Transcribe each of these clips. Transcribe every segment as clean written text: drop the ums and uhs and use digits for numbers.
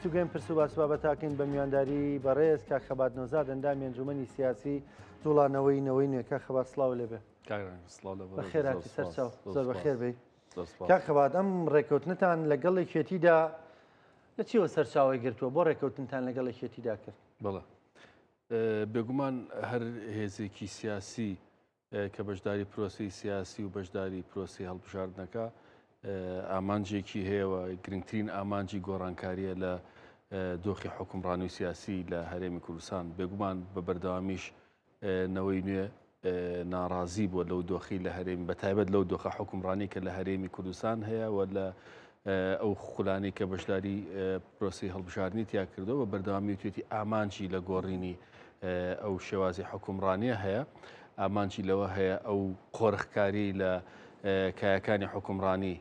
توگەین پرس و باسبابەتاکەین بە میوانداری بەڕێز کاک خەبات نۆزاد ئەندامی ئەنجومەنی سیاسی جوڵانەوەی نەوەی نوێ. کاک خەبات سڵاو لێبێ. بەخێراتی سەرچاو زۆر بەخێر بێ. کاک خەبات ئەم ڕێکەوتنتان لەگەڵ یەکێتیدا لە چیوە سەرچاوی گرتووە بۆ ڕێکەوتنتان لەگەڵ یەکێتیدا کرد؟ بەڵێ بێگومان هەر هێزێکی سیاسی کە بەشداری پرۆسی سیاسی و بەشداری پرۆسی هەڵبژاردنەکە ئامانجێکی هەیەوە گرنگترین ئامانجی گۆڕانکاریە لە دۆخی حکومڕانی و سیاسی لە هەرێمی کوردستان. بێگومان بە بەردەوامیش نەوەی نوێ ناڕازی بووە لەو دۆخی لە هەرێمی بەتایبەت لەو دۆخە حکومڕانی کە لە هەرێمی کوردستان هەیە و لە ئەو خولانەی کە بەشداری پرۆسی هەڵبژاردننی تیا کردەوە بە بەردەوامی توێتی ئامانجی لە گۆڕینی ئەو شێوازی حکومڕانیە هەیە. ئامانجی لەوە هەیە ئەو قۆرخکاری لە کایەکانی حکومڕانی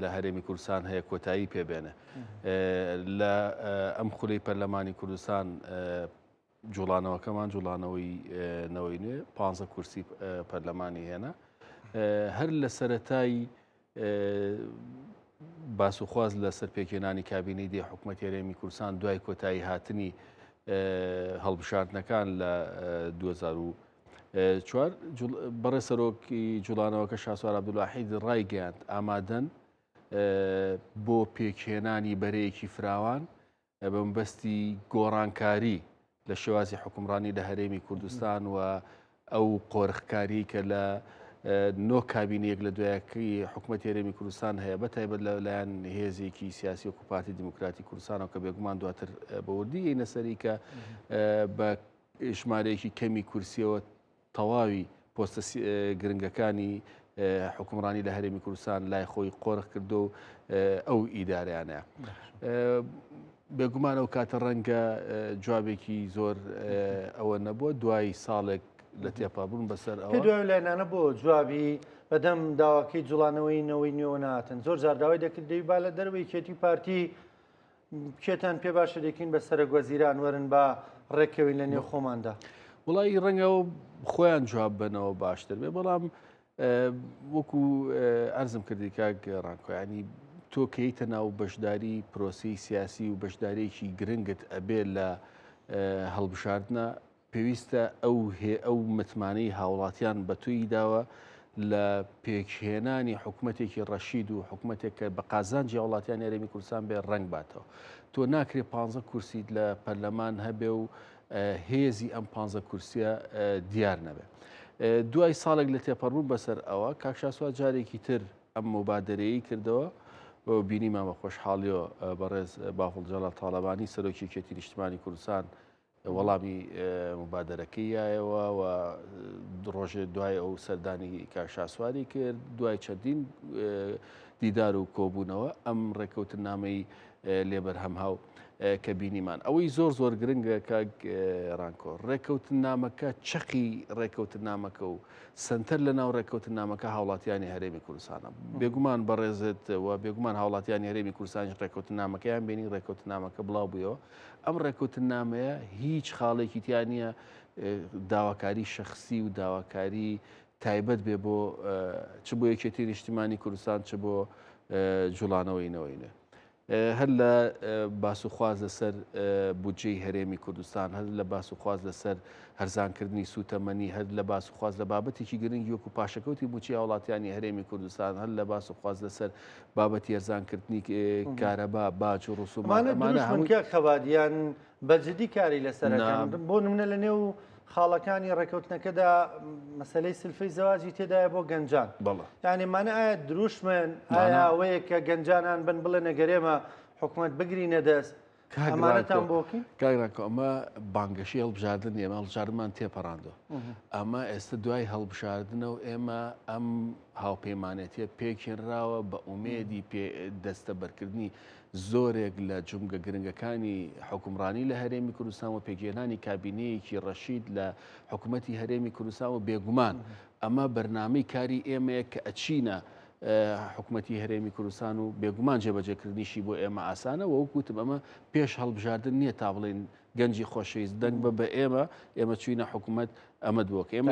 لە هەرێمی کوردستان هەیە کۆتایی پێبێنە. لە ئەم خولەی پەرلەمانی کوردستان جوڵانەوەکەمان جوڵانەوەی نەوەی نوێ 15 کورسی پەرلەمانی هێنا. هەر لە سەرەتای باسوخواز لە سەرپێکێنانی کابینەی دێ حکوومەتی هەرێمی کوردستان دوای کۆتایی هاتنی هەڵبژاردنەکان لە 2004 بەڕێ سەرۆکی جوڵانەوەکە شاسوار عەبدولواحید ڕایگەیاند ئامادەن بۆ پێکهێنانی بەرەیەکی فراوان بەمبەستی گۆڕانکاری لە شێوازی حکومڕانی لە هەرێمی کوردستان و ئەو قۆرخکاری کە لە نۆ کابینەیەک لە دوایەکەی حکوومەتی هەرێمی کوردستان هەیە بەتایبەت لەلایەن هێزێکی سیاسی و پارتی دیموکراتی کوردستانەوە کە بێگومان دواتر بەوردی یەینە سەری کە بە ژمارەیەکی کەمی کورسیەوە تەواوی پۆستە گرنگەکانی حکومڕانی لە هەرێمی کوردستان لای خۆی قۆرخ کردو و ئەو ئیدارەیانەیە. بێگومان ئەو کاتە ڕەنگە جوابێکی زۆر ئەوە نەبووە دوای ساڵێک لە تێپابوون بەسەر ئەوە دوای لایەنانە بۆ جوابی بەدەم داواکەی جوڵانەوەی نەوەی نوێوە نهاتن. زۆر جار داوای دەکرد دەی با لە دەروی کێتی پارتی کێتان پێ باشە دەکەین بە سەرۆکوەزیران وەرن بە ڕێکەوەی لە نێو خۆماندا. وڵی ڕەنگەوە خۆیان جواب بنەوە باشتر بێ، بەڵام وەکو ئەرزم کردی کاک ڕانکۆیانی تۆ کەیتە ناو بەشداری پرۆسی سیاسی و بەشدارێکی گرنگت ئەبێ لە هەڵبژاردنە پێویستە ئەو متمانەی هاوڵاتیان بە توی داوە لە پێکهێنانی حکوومەتێکی ڕەشید و حکوومەتێک کە بە قازانجی وڵاتیان هەرێمی کوردستان بێ ڕنگ باتەوە. تۆ ناکرێ 15 کورسیت لە پەرلەمان هەبێ و هێزی ئەم 15 کورسیە دیار نەبێ. دوای ساڵێک لە تێپەڕبوون بەسەر ئەوە کاک شاسوار جارێکی تر ئەم مبادرەیەی کردەوە بینیمان بە خۆشحاڵیەوە بەڕێز باڵ جەڵال تاڵەبانی سەرۆکی یەکێتی نیشتیمانی کوردستان وەڵامی مبادرەکەیایەوە و ڕۆژێ دوای ئەو سەردانی کاک شاسواری کرد. دوای چەندین دیدار و کۆبوونەوە ئەم ڕێکەوتنامەی لێبەرهەمهاو کە بینیمان ئەوەی زۆر زۆر گرنگە کاک ڕانکۆ ڕێکەوتنامەکە چەقی ڕێکەوتنامەکە و سنتەر لە ناو ڕێکەوتنامەکە هاوڵاتیانی هەرێمی کوردستانە. بێگومان بەڕێزت و بێگومان هاوڵاتیانی هەرێمی کوردستانی ڕێکەوتنامەکەیان بینی ڕێکەوتنامەکە بڵاو بوویەوە. ئەم ڕێکەوتنامەیە هیچ خاڵێکی تیان نییە داواکاری شەخسی و داواکاری تایبەت بێ بۆ چ بۆ یەکێتی نیشتیمانی کوردستان چ بۆ جوڵانەوەی نەوەی نوێ. هەر لە باسوخواز لەسەر بودجەی هەرێمی کوردستان، هەر لە باسوخواز لەسەر هەرزانکردنی سوتەمەنی، هەر لە باسوخواز لە بابەتێکی گرنگی وەکو پاشەکەوتی بودجەی وڵاتیانی هەرێمی کوردستان، هەر لە باسوخواز لەسەر بابەتی هەرزانکردنی کارەبا باج و ڕسومانە خەبادیان بەجددی کاری لەسەرەکان بۆ نمونە لە نێو خاڵەکانی ڕێکەوتنەکەدا مەسلەی سلفەی زەواجی تێدایە بۆ گەنجان. یعنی مانە ئایا دروشمن ئایا ئەوەیە کە گەنجانان بن بڵێ نەگەرێمە حکوومەت بگرینە دەست ئەمانەتان بۆکی؟ کاگرانکە ئەمە بانگەشی هەڵبژاردن ئێمە هەڵبژاردنمان تێپەڕاندەوە. ئەمە ئێستا دوای هەڵبژاردنەوە ئێمە ئەم هاوپەیمانێتیە پێکهێنراوە بە ئومێدی دەستە بەرکردنی زۆرێک لە جومگە گرنگەکانی حکومڕانی لە هەرێمی کوردستان و پێکهێنانی کابینەیەکی ڕەشید لە حکوومەتی هەرێمی کوردستان و بێگومان ئەمە بەرنامەی کاری ئێمەیە کە ئەچینە حکوومەتی هەرێمی کوردستان و بێگومان جێبەجێکردنیشی بۆ ئێمە ئاسانە و وەکوتم ئەمە پێش هەڵبژاردن نییە تا بڵێن گەنجی خۆشەویست دەنگ بە بە ئێمە چوینە حکوومەت ئەمە دووەکە ئێمە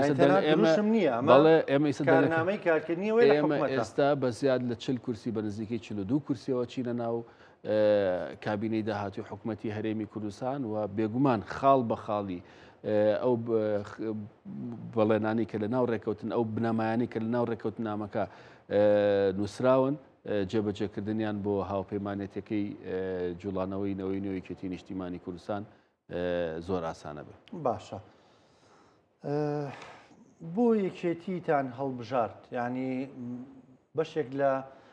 ئێمە ئێستا بە زیاد لە 40 کورسی بە نزیکەی 42 کورسیەوە چینە ناو کابینەی داهاتوی حکوومەتی هەرێمی کوردستان و بێگومان خاڵ بە خاڵی ئەو بەڵێنانی کە لە ناو ڕێکەوتن ئەو بنەمایانی کە لە ناو ڕێکەوتن نامەکە نووسراون جێبەجێکردنیان بۆ هاوپەیمانێتەکەی جوڵانەوەی نەوەی نوێیەکێتی نیشتیمانی کوردستان زۆر ئاسانە بێت. باشە. بۆ یەکێتیتان هەڵبژارد، ینی بەشێک لە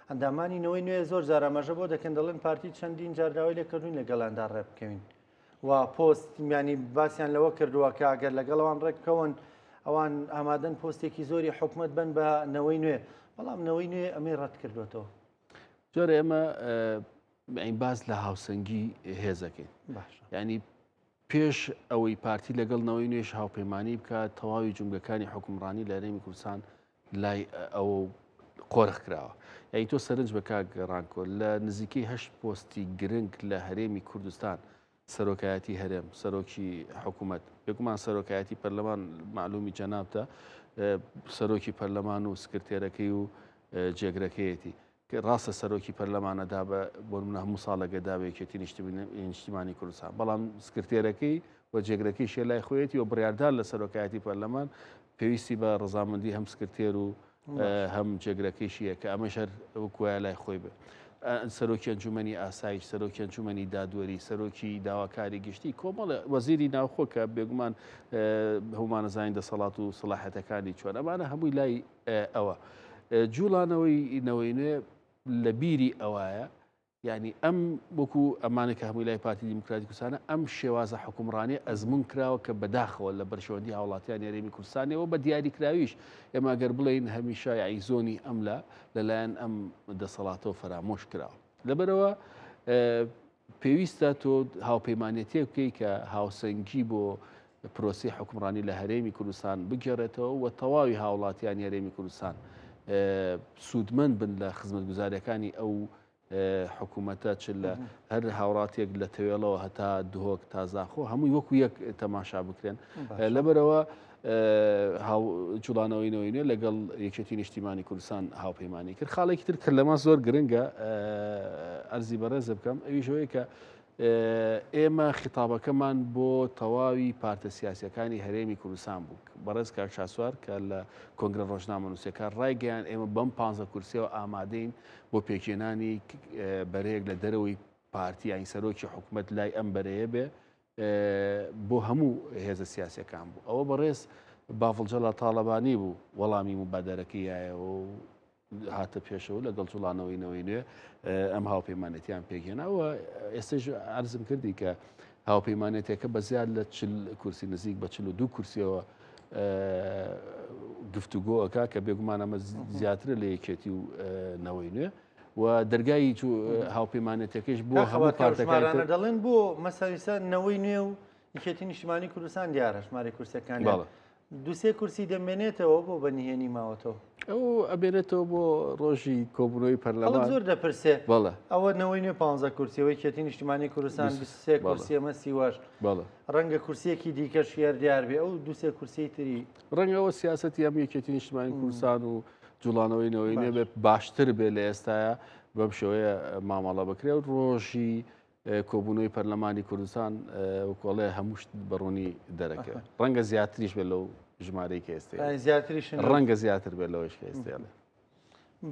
ئەندامانی نەوەی نوێ زۆر جارامەژە بۆ دەکەن دەڵێن پارتی چەندین جارداوای لێکردوین لەگەڵاندا ڕێبکەوین و پۆستمیانی باسییان لەوە کردووە کە ئەگەر لەگەڵەوان ڕێککەون ئەوان ئامادەن پۆستێکی زۆری حکومت بن بە نەوەی نوێ، بەڵام نەوەی نوێ ئەمەی ڕەت کردوێتەوە. جۆرە ئێمە باز لە هاوسەنگی هێزەکەین، ینی پێش ئەوەی پارتی لەگەڵ نەوەی نوێش هاوپەیمانی بکات تەواوی جونگەکانی حکومڕانی لە هەرێمی کوردستان لای ئەو قۆرخ کراوە. یعنی تۆ سەرنج بە کاگەڕانکۆ لە نزیکەی 8 پۆستی گرنگ لە هەرێمی کوردستان سەرۆکایەتی هەرێم، سەرۆکی حکوومەت، بێگومان سەرۆکایەتی پەرلەمان معلومی جەنابتە، سەرۆکی پەرلەمان و سکرتێرەکەی و جێگرەکەیەتی کە ڕاستە سەرۆکی پەرلەمانەدا بۆ منە هەموو ساڵەکە داوێکێتی نیشتیمانی کوردستان، بەڵام سکرتێرەکەی و جێگرەکەی شێ لای خۆیەتی و بڕیاردار لە سەرۆکایەتی پەرلەمان پێویستی بە ڕەزامەندی هەم سکرتێر و هەم جێگرەکەیشیە کە ئەمەش هەر وەکوایە لای خۆی بێ. سەرۆکی ئەنجومەنی ئاسایش، سەرۆکی ئەنجومەنی دادوەری، سەرۆکی داواکاری گشتی، کۆمەڵە وەزیری ناوخۆ کە بێگومان هەمومانەزانین دەسەڵات و سەلاحەتەکانی چۆن ئەمانە هەمووی لای ئەوە. جوڵانەوەی نەوەی نوێ لە بیری ئەوایە، ینی ئەم وەکو ئەمانە کە هەمووی لای پارتی دیموکراتی کوردستانە ئەم شێوازە حکومڕانی ئەزمون کراوە کە بەداخەوە لە بەرژەوەندی هاوڵاتیان هەرێمی کوردستانەوە بە دیاریکراویش ئێمە گەر بڵێین هەمیشە یعنی زۆنی ئەملا لەلایەن ئەم دەسەڵاتەوە فەرامۆش کراوە. لەبەرەوە پێویستە تۆ هاوپەیمانێتێ بکەی کە هاوسەنگی بۆ پرۆسی حکومڕانی لە هەرێمی کوردستان بگێڕێتەوە و تەواوی هاوڵاتیان هەرێمی کوردستان سوودمەند بن لە خزمەتگوزاریەکانی ئەو حکوومەتە چ لە هەر هاوڕاتێک لە تەوێڵەوە هەتا دهۆک تازاخۆ هەمووی وەکو یەک تەماشا بکرێن. لەبەرەوە جوڵانەوەی نەوەی نوێ لەگەڵ یەکێتی نیشتیمانی کوردستان هاوپەیمانی کرد. خاڵێکی تر کە لەمە زۆر گرنگە ئەرزی بەڕێز بکەم ئەویشەوەی کە ئێمە خیتابەکەمان بۆ تەواوی پارتە سیاسیەکانی هەرێمی کوردستان بوو. بەڕێز کاک شاسوار کە لە کۆنگرە ڕۆژنامە نووسەکان ڕایگەیان ئێمە بەم 15 کورسیەوە ئامادەین بۆ پێکێنانی بەرەیەک لە دەرەوەی پارتی یانی سەرۆکی حکوومەت لای ئەم بەرەیە بێ بۆ هەموو هێزە سیاسیەکان بوو. ئەوە بەڕێز باڵجەڵە تاڵەبانی بوو وەڵامی مبادەرەکەیایە و هاتە پێشەوە لەگەڵ جوڵانەوەی نەوەی نوێ ئەم هاوپەیمانێتیان پێکێناوە. ئێستش عەرزم کردی کە هاوپەیمانێتێکە بە زیاد لە 40 کورسی نزیک بە 42 کورسیەوە گفتوگۆەکە کە بێگومان ئەمە زیاترە لە یەکێتی و نەوەی نوێ و دەرگای هاوپەیمانێتەکەش بۆ هەموو پارتەکان دەڵێن بۆ مەساویسە نەوەی نوێ و یەکێتی نیشتیمانی کوردستان دیارە ژمارە کورسەکانی دوسێ کورسی دەمێنێتەوە بۆ بەنهێنی ماوەتەوە ئەو ئەبێنێتەوە بۆ ڕۆژی کۆبوونەوەی پەرلەمان زۆر دەپرسێ ئەوە نەوەی نوێ 15 کورسیەوەی یەکێتی نیشتیمانی کوردستان 23 کورسی ئەمە سیواش ڕەنگە کورسیەکی دیکە شێر دیار بێ ئەو دوسێ کورسی تری ڕەنگەوە سیاسەتی ئەم یەکێتی نیشتیمانی کوردستان و جوڵانەوەی نەوەی نوێ بێ باشتر بێ لە ئێستاە بەم شێوەیە مامەڵە بکرێ و ڕۆژی کۆبوونەوەی پەرلەمانی کوردستان وکۆڵێ هەمووشت بەڕوونی دەرەکەوێت. ڕەنگە زیاتریش بێت لەو ژمارەی کە ئێستا ڕەنگە زیاتر بێت لەوەش کە ئێستاڵێ.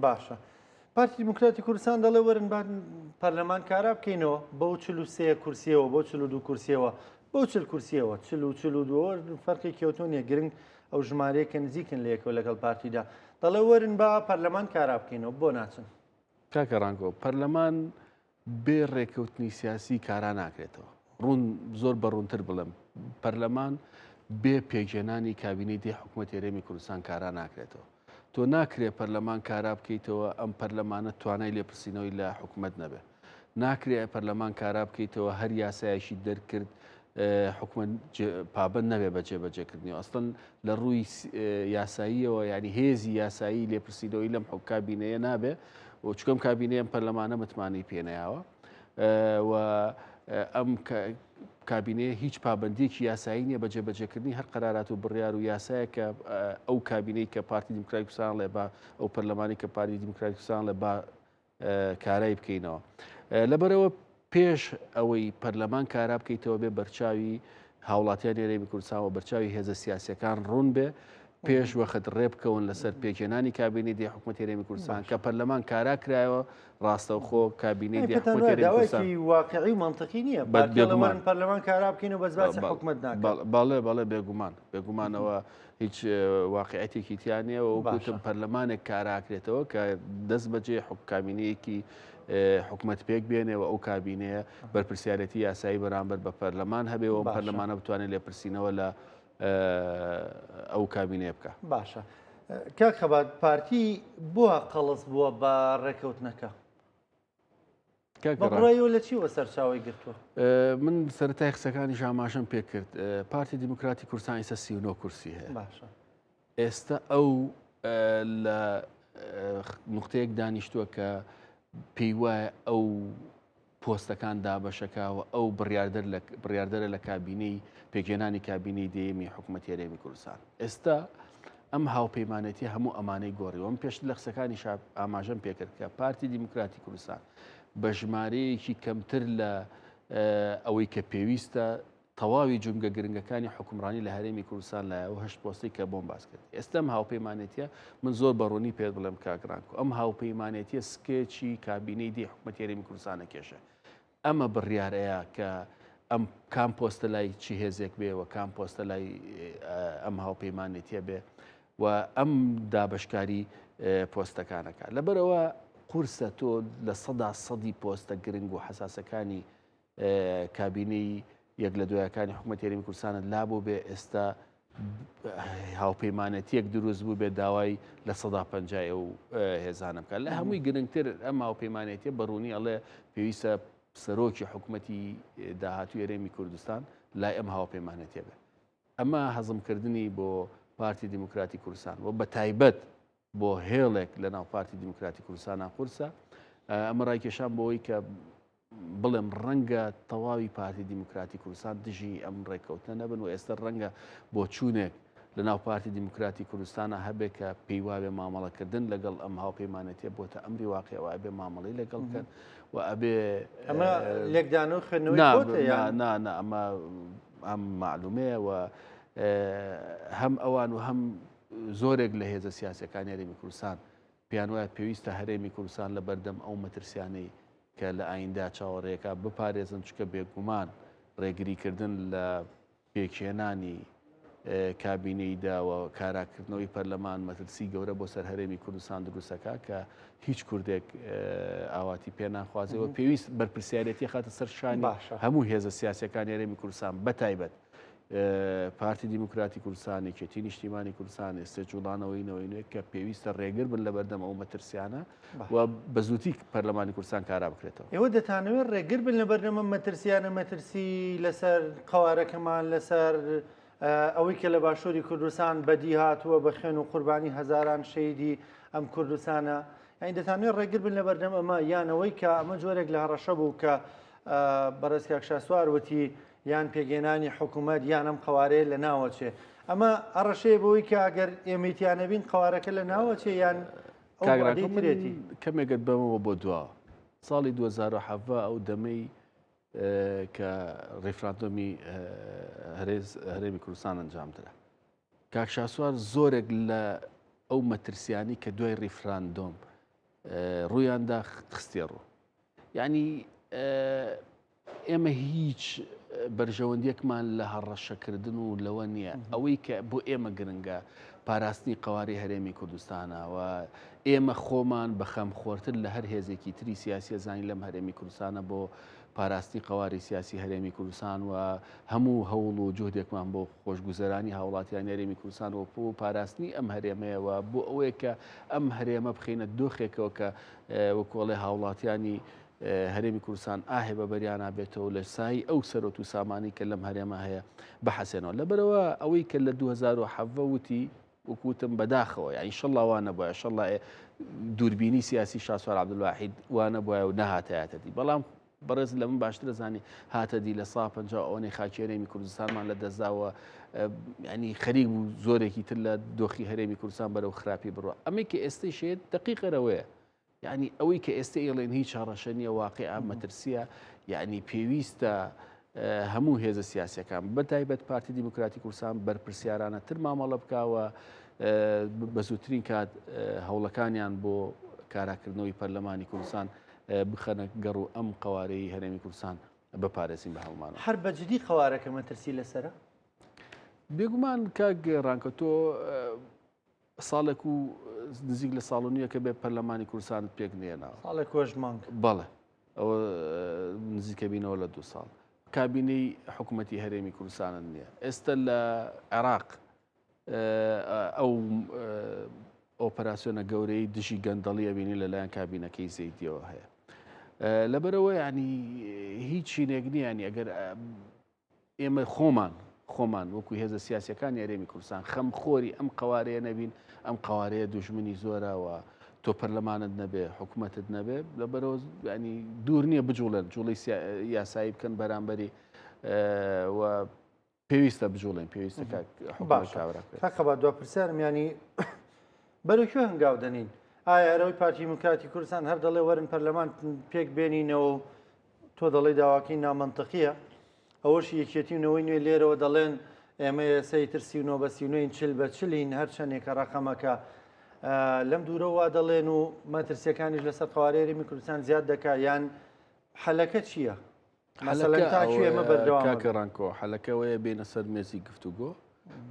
باشە. پارتی دیموکراتی کوردستان دەڵێ وەرن پەرلەمان کارا بکەینەوە بەو 43 کورسیەوە بۆ 42 کورسیەوە بۆ 40 کورسیەوە 42 فەرقی کەوتۆ نیە گرنگ ئەو ژمارەیە کە نزیکن لە یەکەوە لەگەڵ پارتیدا دەڵێ وەرن بە پەرلەمان کارا بکەینەوە بۆ ناچن. کاکە ڕانکۆ پەرلەمان بێ ڕێکەوتنی سیاسی کارا ناکرێتەوە. ڕوون زۆر بەڕوونتر بڵێم پەرلەمان بێ پێکێنانی کابینەی دێ حکوومەت هەرێمی کوردستان کارا ناکرێتەوە. تۆ ناکرێت پەرلەمان کارا بکەیتەوە ئەم پەرلەمانە توانای لێپرسینەوەی لە حکوومەت نەبێ. ناکرێت پەرلەمان کارا بکەیتەوە هەر یاسایەکی دەرکرد حکوومەت پابند نەبێ بە جێبەجێکردنیەوە. ئەستن لە ڕووی یاساییەوە ینی هێزی یاسایی لێپرسینەوەی لەم کابینەیە نابێ و چکەم کابینەیەم پەرلەمانە متمانی پێنەیاوە و ئەم کابینەیە هیچ پابندێکی یاسایی نییە بە جێبەجێکردنی هەر قەرارات و بڕیار و یاسایە کە ئەو کابینەی کە پارتی دیموکراتی کوردستان لێ با ئەو پەرلەمانی کە پارتی دیموکراتی کوردستان لێ با کارای بکەینەوە. لەبەرەوە پێش ئەوەی پەرلەمان کارا بکەیتەوە بێ بەرچاوی هاوڵاتیان هەرێمی کوردستان و بەرچاوی هێزە سیاسیەکان ڕوون بێ پێش وەخت ڕێبکەون لەسەر پێکێنانی کابینی دی حکوومەت هەرێمی کوردستان کە پەرلەمان کارا کرایەوە ڕاستەوخۆ کابینی دی حکوومەت هەرێمی کوردستان واقعی و منطقی نییە بەڵێ پەرلەمان کارا بکەین و بەس باسی حکوومەت ناکات بەڵێ بێگومانەوە هیچ واقعەتێکی تیان نیە و وەکوتم پەرلەمانێک کاراکرێتەوە کە دەست بەجێ کابینەیەکی حکوومەت پێک بێنێەوە ئەو کابینەیە بەرپرسیارەتی یاسایی بەرامبەر بە پەرلەمان هەبێەوە پەرلەمانە بتوانێت لێپرسینەوە لە ئەو کابینێ بکە. باشە کاک خەبات پارتی بووە قەڵس بووە بە ڕێکەوتنەکە بەڕێوە لە چیوە سەرچاوی گرتووە؟ من سەرەتای قسەکانی ئاماژەم پێ کرد پارتی دیموکراتی کوردستان ئێستا 39 کورسی هەیە. باشە ئێستا ئەو لە نقطەیەک دانیشتووە کە پێی وایە ئەو پۆستەکان دابەشەکەوە ئەو بڕیاردەرە لە کابینەی پێکێنانی کابینەی دێمی حکوومەتی هەرێمی کوردستان. ئێستا ئەم هاوپەیمانەتی هەموو ئەمانەی گۆڕیەوە من پێش لە قسەکانی ئاماژەم پێکرد کە پارتی دیموکراتی کوردستان بە ژمارەیەکی کەمتر لە ئەوەی کە پێویستە تەواوی جونگە گرنگەکانی حکومڕانی لە هەرێمی کوردستان لایەوە 8 پۆستی کە بۆم باس کرد. ئێستا ئەم هاوپەیمانێتیە من زۆر بەڕوونی پێت بڵێم کاگرانکو ئەم هاوپەیمانێتیە سکێچی کابینەی دی حکوومەتی هەرێمی کوردستانە کێشە. ئەمە بڕیارەیە کە ئەم کام پۆستە لای چی هێزێک بێەوە کام پۆستە لای ئەم هاوپەیمانێتیە بێ و ئەم دابشکاری پۆستەکانەکە لەبەرەوە قورسە تۆ لە سەدی پۆستە گرنگ و حساسەکانی کابینەی یەک لە دوایەکانی حکوومەتی هەرێمی کوردستانت لابوو بێ ئێستا هاوپەیمانەتیەک دروست بوو بێ داوای لە 150 و هێزانە بکات لە هەمووی گرنگتر ئەم هاوپەیمانێتیە بەڕوونی ئەڵێ پێویستە سەرۆکی حکوومەتی داهاتوی هەرێمی کوردستان لای ئەم هاوپەیمانێتیە بێ. ئەمە هەزمکردنی بۆ پارتی دیموکراتی کوردستان و بە تایبەت بۆ هێڵێک لە ناو پارتی دیموکراتی کوردستانە قورسە ئەمە ڕایکێشان بۆەوەی کە بڵێم ڕەنگە تەواوی پارتی دیموکراتی کوردستان دژی ئەم ڕێکەوتنە نەبن و ئێستا ڕەنگە بۆ چوونێک لە ناو پارتی دیموکراتی کوردستانە هەبێت کە پێی وابێ مامەڵەکردن لەگەڵ ئەم هاوپەیمانەتیە بۆتە ئەمری واقعەوە ئەبێ مامەڵی لەگەڵ بکەن و ئەبێ ئەمە لێکدان و خوێندنەوەی ئەمە ئەم معلومەیە و هەم ئەوان و هەم زۆرێک لە هێزە سیاسەکانی هەرێمی کوردستان پێیان وایە پێویستە هەرێمی کوردستان لە بەردەم ئەو مەترسیانەی کە لە ئایندا چاوەڕێیەکە بپارێزن چکە بێگومان ڕێگریکردن لە پێکێنانی کابینەیدا و کاراکردنەوەی پەرلەمان مەترسی گەورە بۆ سەر هەرێمی کوردستان دروستەکە کە هیچ کوردێک ئاواتی پێ ناخوازەوە پێویست بەرپرسیارەتی خاتە سەر شانی هەموو هێزە سیاسەکانی هەرێمی کوردستان بەتایبەت پارتی دیموکراتی کوردستان یەکێتی نیشتیمانی کوردستان ئێستا جوڵانەوەی نەوەی نوێ کە پێویستە ڕێگر بن لە بەردەم ئەو مەترسیانە و بە زووتی پەرلەمانی کوردستان کارا بکرێتەوە. ئێوە دەتانەوێت ڕێگر بن لە بەردەمە مەترسیانە مەترسی لەسەر قەوارەکەمان لەسەر ئەوەی کە لە باشووری کوردستان بەدی هاتووە بە خوێن و قوربانی هەزاران شەیدی ئەم کوردستانە یعنی دەتانوێت ڕێگر بن لە بەردەم ئەمە یانەوەی کە ئەمە جۆرێک لە هەڕەشە بوو کە بەڕێز کاک شاسوار وتی یان پێگەێنانی حکوومەت یان ئەم قەوارەیە لە ناوەچێ ئەمە ئەڕەشەیە بەوەی کە ئەگەر ئێمەیتیانە بین قەوارەکە لە ناوەچێ یان کاگرێتی کەمێکت بەمەوە بۆ دواوە ساڵی 2007 ئەو دەمەی کە ڕێفراندۆمی هەرێمی کوردستان ئەنجامدرا کاک شاسوار زۆرێک لە ئەو مەترسیانی کە دوای ڕێفراندۆم ڕوویاندا خستێ ڕوو یعنی ئێمە هیچ بەرژەوەندیەکمان لە هەڕەشەکردن و لەوە نییە ئەوەی کە بۆ ئێمە گرنگە پاراستنی قەواری هەرێمی کوردستانەوە ئێمە خۆمان بە خەمخۆرتر لە هەر هێزێکی تری سیاسی زانی لەم هەرێمی کوردستانە بۆ پاراستنی قەواری سیاسی هەرێمی کوردستان و هەموو هەوڵ و جهدێکمان بۆ خۆشگوزەرانی هاوڵاتیان هەرێمی کوردستان و بۆ پاراستنی ئەم هەرێمەیەوە بۆ ئەوەیە کە ئەم هەرێمە بخینە دۆخێکەوە کە وەکۆڵێ هاوڵاتیانی هەرێمی کوردستان ئاهێ بە بەریانە بێتەوە لە سای ئەو سەرۆت و سامانی کە لەم هەرێمە هەیە بەحەسێنەوە لەبەرەوە ئەوەی کە لە 2007 وتی وکوتم بەداخەوە یعنی ئینشەڵڵا وانە بووە ئینشەڵڵا دووربینی سیاسی شاسوار عەبدولواحید وانە بووە و نەهاتایەتەدی بەڵام بەڕێز لە من باشترە زانی هاتەدی لە 150 ئەوەی خاکی هەرێمی کوردستانمان لە دەستداوە ینی خەریک بوو زۆرێکی تر لە دۆخی هەرێمی کوردستان بەرەو خراپی بڕوە ئەمەی کە ئێستەی شێت دقیقەرەوەیە یعنی ئەوەی کە ئێستا ئێڵێن هیچ هەڕەشە نیە واقعا مەترسیە یعنی پێویستە هەموو هێزە سیاسیەکان بەتایبەت پارتی دیموکراتی کوردستان بەرپرسیارانە تر مامەڵە بکاوە بە زووترین کات هەوڵەکانیان بۆ کاراکردنەوەی پەرلەمانی کوردستان بخەنە گەڕ و ئەم قوارەی هەرێمی کوردستان بپارێزین بە هەڵمانەوە. هەر بەجددی قوارەکە مەترسی لەسرە؟ بێگومان کاک ڕانکە تۆ ساڵێک و نزیک لە ساڵ و نییە کە بێ پەرلەمانی کوردستانت پێک نێناوە. ساڵێک کۆژمانگ. بەڵێ ئەوە نزیکە بینەوە لە 2 ساڵ. کابینەی حکوومەتی هەرێمی کوردستانت نییە. ئێستا لە عێراق ئەو ئۆپەراسیۆنە گەورەی دژی گەندەڵی ئەبینی لەلایەن کابینەکەی زەیدیەوە هەیە. لەبەرەوە ینی هیچ شینێک نییە ینی ئەگەر ئێمە خۆمان وەکو هێزە سیاسیەکانی هەرێمی کوردستان خەمخۆری ئەم قوارەیە نەبین ئەم قوارەیە دوژمنی زۆرەوە تۆ پەرلەمانت نەبێ حکوومەتت نەبێ لەبەرەوە ینی دوور نییە بجوڵێن جوڵی یاسایی بکەن بەرامبەری و پێویستە بجوڵێن پێویستە کاکە با دوپرسیارم ینی بەرەکوێ هەنگاو دەنین؟ ئایا هەرەوەی پارتی دیموکراتی کوردستان هەر دەڵێ وەرن پەرلەمان پێک بێنینەوە تۆ دەڵێ داواکەی نامەنتەقیە ئەوەش یەکێتیونەوەی نوێ لێرەوە دەڵێن ئێمە یاسای ترسی و نۆبەسیونەوەین چل بە چلین هەر چەندێکە ڕقەمەکە لەم دوورەوە دەڵێن و مەترسیەکانیش لەسەر قوارەی هەرێمی کوردستان زیاد دەکا یان حەلەکە چییە؟ کاکە ڕانکۆ حەلەکەوەیە بینە سەر مێزی گفتوگۆ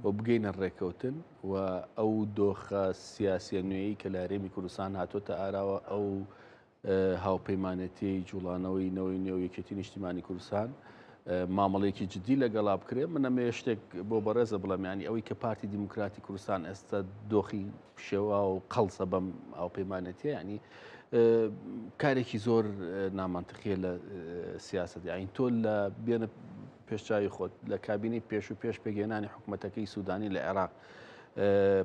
و بگەینە ڕێکەوتن و ئەو دۆخە سیاسیە نوێیی کە لە هەرێمی کوردستان هاتۆتە ئاراوە ئەو هاوپەیمانەتی جوڵانەوەی نەوەی نێو یەکێتی نیشتیمانی کوردستان مامەڵەیەکی جددی لەگەڵا بکرێ من ئەمێ شتێک بۆ بەڕێزە بڵێم ینی ئەوەی کە پارتی دیموکراتی کوردستان ئێستا دۆخی شێوا و قەڵسە بەم هاوپەیمانەتیە ینی کارێکی زۆر نامەنتەقیە لە سیاست یاین تۆ لە بێنە پێشچاوی خۆت لە کابینی پێش و پێش پێگەێنانی حکوومەتەکەی سوودانی لە عێراق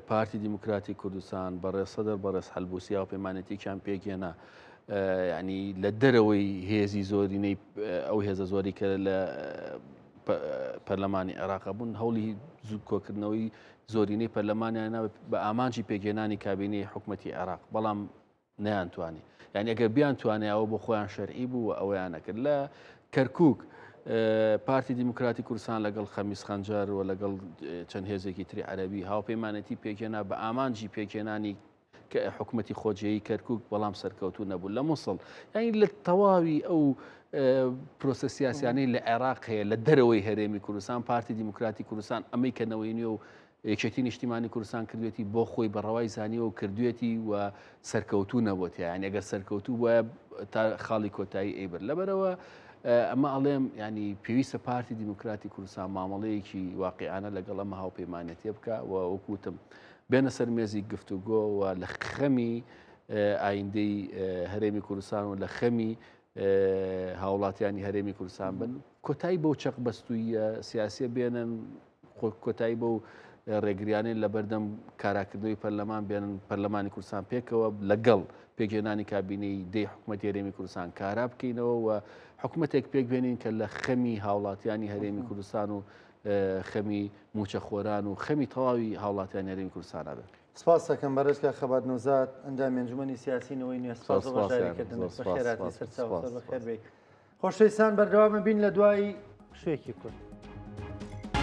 پارتی دیموکراتی کوردستان بەڕێز سەدەر بەڕێز هەلبووسی هاوپەیمانەتییان پێگەێنا ینی لە دەرەوەی هێزی زۆرینەی ئەو هێزە زۆری کە لە پەرلەمانی عێراق بوون هەوڵی زوو کۆکردنەوەی زۆرینەی پەرلەمانیان بە ئامانجی پێگەێنانی کابینەی حکوومەتی عێراق بەڵام نەیانتوانی یعنی ئەگەر بیان توانێەوە بۆ خۆیان شەرعی بوو و ئەوەیان نەکرد لە کەرکووک پارتی دیموکراتی کوردستان لەگەڵ خەمیس خەنجەر و لەگەڵ چەند هێزێکی تری عەرەبی هاوپەیمانەتی پێکێنا بە ئامانجی پێکێنانی حکوومەتی خۆجیایی کەرکووک بەڵام سەرکەوتوو نەبوو لە مووسڵ یعنی لە تەواوی ئەو پرۆسە سیاسیانەی لە عێراق هەیە لە دەرەوەی هەرێمی کوردستان پارتی دیموکراتی کوردستان ئەمەی کەنەوەی نیە و یەکێتی نیشتیمانی کوردستان کردوێتی بۆ خۆی بەڕەوای زانیەوە و کردوێتی و سەرکەوتوو نەبووە یعنی ئەگەر سەرکەوتوو وایە تا خاڵی کۆتایی ئەیبر لەبەرەوە ئەمە ئەڵێم ینی پێویستە پارتی دیموکراتی کوردستان مامەڵەیەکی واقعیانە لەگەڵ ئەمە هاوپەیمانەتیە بکە و وەکوتم بێنە سەر مێزی گفتوگۆ و لە خەمی ئایندەی هەرێمی کوردستان و لە خەمی هاوڵاتیانی هەرێمی کوردستان بن کۆتایی بەو چەق بەستوویە سیاسیە بێنن کۆتایی بەو ڕێگریانەی لە بەردەم کاراکردنەوەی پەرلەمان بێنن پەرلەمانی کوردستان پێکەوە لەگەڵ پێگەێنانی کابینەی دەی حکوومەتی هەرێمی کوردستان کارا بکەینەوە و حکوومەتێک پێک بێنین کە لە خەمی هاوڵاتیانی هەرێمی کوردستان و خەمی موچەخۆران و خەمی تەواوی هاوڵاتیان هەرێمی کوردستان بێت. سپاس دەکەم بەڕێزکە خەبات نۆزاد ئەندامی ئەنجومەنی سیاسینەوەی نوێ سپاس بۆ بەشداریکردنت بەخێراتی سەرچاو بەخێر بێ. خۆشەویستان بەردەوامە بین لە دوای شوێکی کورد.